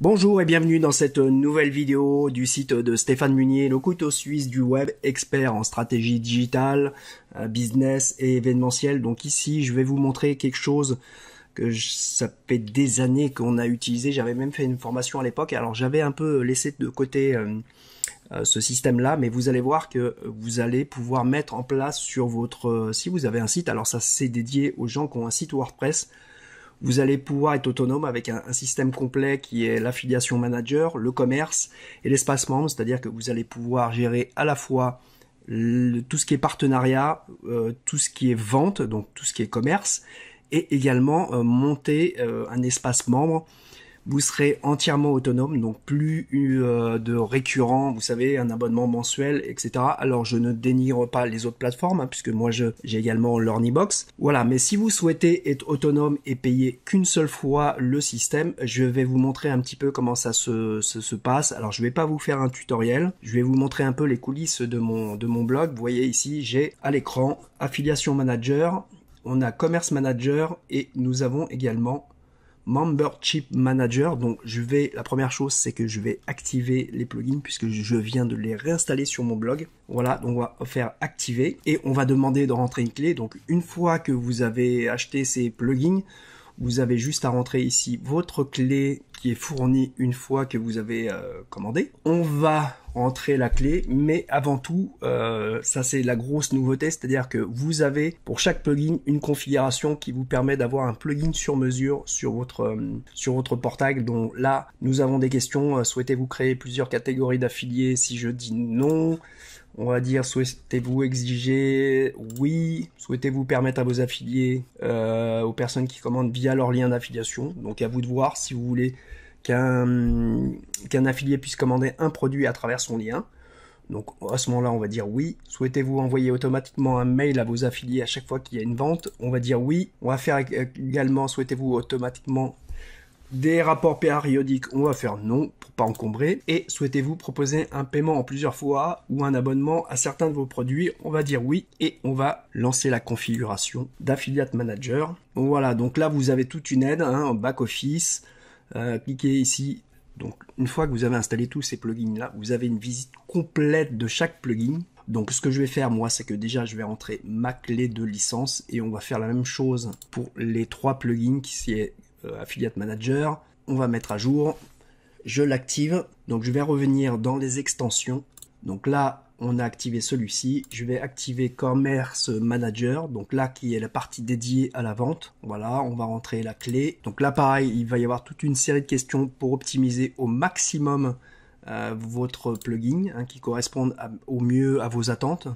Bonjour et bienvenue dans cette nouvelle vidéo du site de Stéphane Munier, le couteau suisse du web, expert en stratégie digitale, business et événementiel. Donc ici, je vais vous montrer quelque chose que ça fait des années qu'on a utilisé. J'avais même fait une formation à l'époque. Alors j'avais un peu laissé de côté ce système-là, mais vous allez voir que vous allez pouvoir mettre en place sur votre... si vous avez un site, alors ça c'est dédié aux gens qui ont un site WordPress. Vous allez pouvoir être autonome avec un système complet qui est l'affiliation manager, le commerce et l'espace membre, c'est-à-dire que vous allez pouvoir gérer à la fois tout ce qui est partenariat, tout ce qui est vente, donc tout ce qui est commerce, et également monter un espace membre. Vous serez entièrement autonome, donc plus de récurrents, vous savez, un abonnement mensuel, etc. Alors je ne dénigre pas les autres plateformes, hein, puisque moi j'ai également l'Ornibox. Voilà, mais si vous souhaitez être autonome et payer qu'une seule fois le système, je vais vous montrer un petit peu comment ça se passe. Alors je vais pas vous faire un tutoriel, je vais vous montrer un peu les coulisses de mon blog. Vous voyez ici, j'ai à l'écran Affiliation Manager, on a Commerce Manager et nous avons également Membership Manager. Donc la première chose c'est que je vais activer les plugins puisque je viens de les réinstaller sur mon blog. Voilà, donc on va faire activer et on va demander de rentrer une clé. Donc une fois que vous avez acheté ces plugins, vous avez juste à rentrer ici votre clé qui est fournie une fois que vous avez commandé. On va rentrer la clé, mais avant tout, ça c'est la grosse nouveauté, c'est-à-dire que vous avez pour chaque plugin une configuration qui vous permet d'avoir un plugin sur mesure sur votre portail. Donc là, nous avons des questions. Souhaitez-vous créer plusieurs catégories d'affiliés? Si je dis non, on va dire souhaitez-vous exiger oui, souhaitez-vous permettre à vos affiliés, aux personnes qui commandent via leur lien d'affiliation. Donc à vous de voir si vous voulez qu'un affilié puisse commander un produit à travers son lien. Donc à ce moment-là, on va dire oui. Souhaitez-vous envoyer automatiquement un mail à vos affiliés à chaque fois qu'il y a une vente? On va dire oui. On va faire également, souhaitez-vous automatiquement des rapports périodiques? On va faire non pour pas encombrer. Et souhaitez-vous proposer un paiement en plusieurs fois ou un abonnement à certains de vos produits? On va dire oui et on va lancer la configuration d'Affiliate Manager. Voilà, donc là vous avez toute une aide en back office. Cliquez ici. Donc une fois que vous avez installé tous ces plugins là, vous avez une visite complète de chaque plugin. Donc ce que je vais faire moi, c'est que déjà je vais rentrer ma clé de licence et on va faire la même chose pour les trois plugins qui est Affiliate Manager. On va mettre à jour, je l'active, donc je vais revenir dans les extensions. Donc là on a activé celui-ci, je vais activer Commerce Manager, donc là qui est la partie dédiée à la vente. Voilà, on va rentrer la clé. Donc là pareil, il va y avoir toute une série de questions pour optimiser au maximum votre plugin qui correspondent au mieux à vos attentes.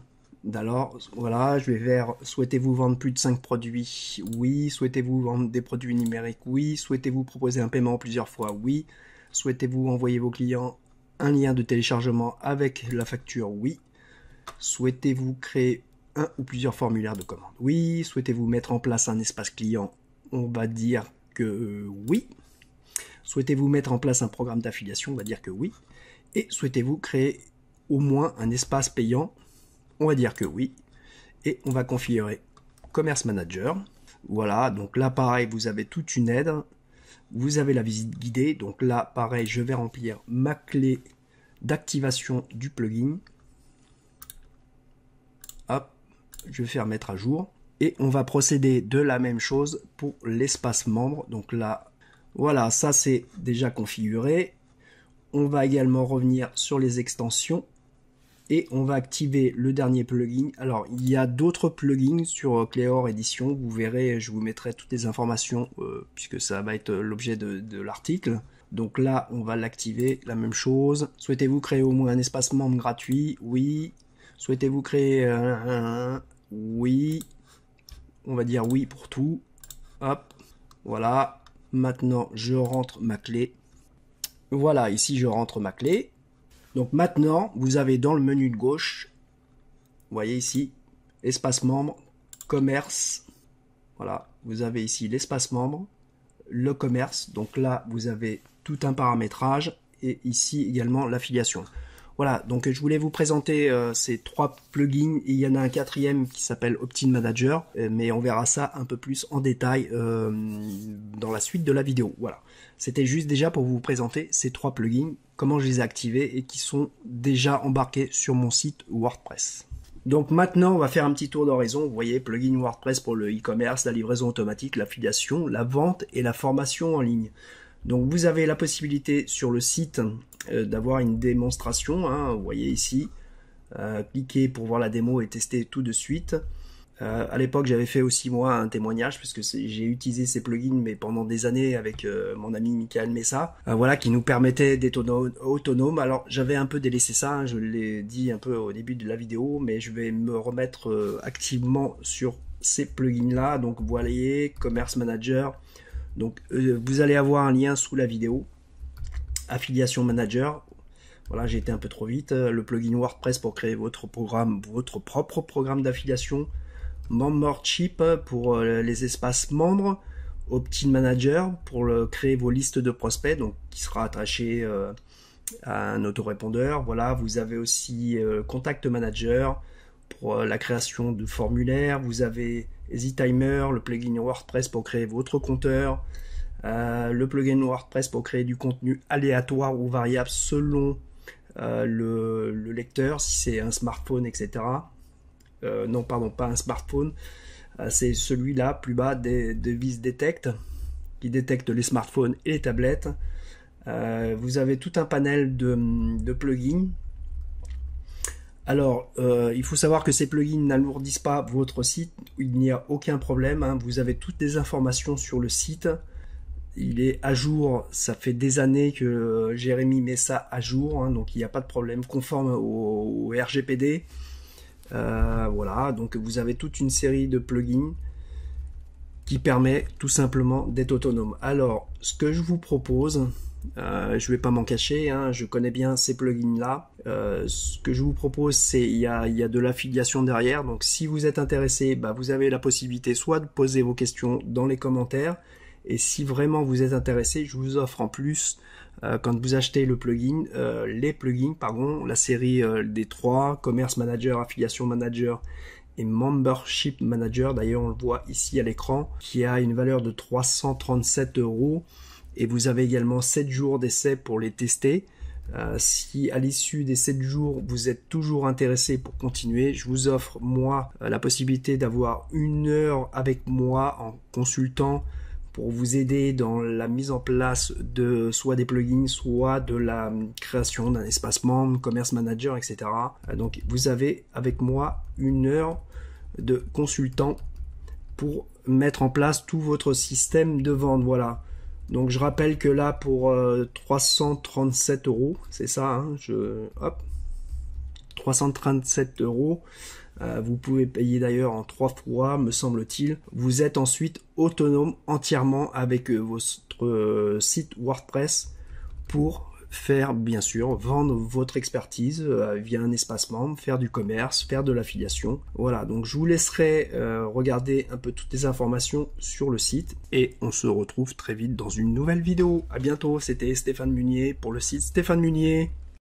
Alors voilà, je vais vers souhaitez-vous vendre plus de 5 produits? Oui. Souhaitez-vous vendre des produits numériques? Oui. Souhaitez-vous proposer un paiement plusieurs fois? Oui. Souhaitez-vous envoyer vos clients un lien de téléchargement avec la facture? Oui. Souhaitez-vous créer un ou plusieurs formulaires de commande? Oui. Souhaitez-vous mettre en place un espace client? On va dire que oui. Souhaitez-vous mettre en place un programme d'affiliation? On va dire que oui. Et souhaitez-vous créer au moins un espace payant? On va dire que oui. Et on va configurer Commerce Manager. Voilà, donc là pareil, vous avez toute une aide. Vous avez la visite guidée. Donc là pareil, je vais remplir ma clé d'activation du plugin. Hop, je vais faire mettre à jour. Et on va procéder de la même chose pour l'espace membre. Donc là, voilà, ça c'est déjà configuré. On va également revenir sur les extensions. Et on va activer le dernier plugin. Alors, il y a d'autres plugins sur Cleor Edition. Vous verrez, je vous mettrai toutes les informations puisque ça va être l'objet de l'article. Donc là, on va l'activer. La même chose. Souhaitez-vous créer au moins un espace membre gratuit? Oui. Souhaitez-vous créer oui. On va dire oui pour tout. Hop. Voilà. Maintenant, je rentre ma clé. Voilà, ici, je rentre ma clé. Donc maintenant, vous avez dans le menu de gauche, vous voyez ici, espace membre, commerce. Voilà, vous avez ici l'espace membre, le commerce. Donc là, vous avez tout un paramétrage et ici également l'affiliation. Voilà, donc je voulais vous présenter ces 3 plugins. Il y en a un 4e qui s'appelle Opt-in Manager, mais on verra ça un peu plus en détail dans la suite de la vidéo. Voilà, c'était juste déjà pour vous présenter ces 3 plugins, comment je les ai activés et qui sont déjà embarqués sur mon site WordPress. Donc maintenant, on va faire un petit tour d'horizon. Vous voyez, plugin WordPress pour le e-commerce, la livraison automatique, l'affiliation, la vente et la formation en ligne. Donc vous avez la possibilité sur le site d'avoir une démonstration, hein, vous voyez ici, cliquez pour voir la démo et tester tout de suite. À l'époque j'avais fait aussi moi un témoignage puisque j'ai utilisé ces plugins mais pendant des années avec mon ami Michael Messa, voilà, qui nous permettait d'être autonome. Alors j'avais un peu délaissé ça, hein, je l'ai dit un peu au début de la vidéo, mais je vais me remettre activement sur ces plugins là. Donc vous voyez, Commerce Manager. Donc vous allez avoir un lien sous la vidéo. Affiliation Manager. Voilà, j'ai été un peu trop vite. Le plugin WordPress pour créer votre propre programme d'affiliation. Membership pour les espaces membres. Opt-in Manager pour créer vos listes de prospects, donc qui sera attaché à un autorépondeur. Voilà, vous avez aussi Contact Manager pour la création de formulaires. Vous avez EasyTimer, le plugin WordPress pour créer votre compteur, le plugin WordPress pour créer du contenu aléatoire ou variable selon le lecteur, si c'est un smartphone, etc. Non, pardon, pas un smartphone, c'est celui-là, plus bas, Device Detect, qui détecte les smartphones et les tablettes. Vous avez tout un panel de plugins. Alors, il faut savoir que ces plugins n'alourdissent pas votre site, il n'y a aucun problème, hein. Vous avez toutes les informations sur le site, il est à jour, ça fait des années que Jérémy met ça à jour, hein, donc il n'y a pas de problème, conforme au RGPD. Voilà, donc vous avez toute une série de plugins qui permet tout simplement d'être autonome. Alors, ce que je vous propose, je vais pas m'en cacher, hein, je connais bien ces plugins là. Ce que je vous propose, c'est il y a de l'affiliation derrière. Donc si vous êtes intéressé, bah, vous avez la possibilité soit de poser vos questions dans les commentaires, et si vraiment vous êtes intéressé, je vous offre en plus quand vous achetez le plugin, les plugins, pardon, la série des 3, Commerce Manager, Affiliation Manager et Membership Manager. D'ailleurs, on le voit ici à l'écran, qui a une valeur de 337 €. Et vous avez également 7 jours d'essai pour les tester. Si à l'issue des 7 jours, vous êtes toujours intéressé pour continuer, je vous offre, moi, la possibilité d'avoir 1 heure avec moi en consultant pour vous aider dans la mise en place de soit des plugins, soit de la création d'un espace membre, Commerce Manager, etc. Donc vous avez avec moi 1 heure de consultant pour mettre en place tout votre système de vente. Voilà. Donc je rappelle que là pour 337 €, c'est ça, hein, 337 €. Vous pouvez payer d'ailleurs en 3 fois, me semble-t-il. Vous êtes ensuite autonome entièrement avec votre site WordPress pour faire, bien sûr, vendre votre expertise via un espace membre, faire du commerce, faire de l'affiliation. Voilà, donc je vous laisserai regarder un peu toutes les informations sur le site et on se retrouve très vite dans une nouvelle vidéo. À bientôt, c'était Stéphane Munier pour le site Stéphane Munier.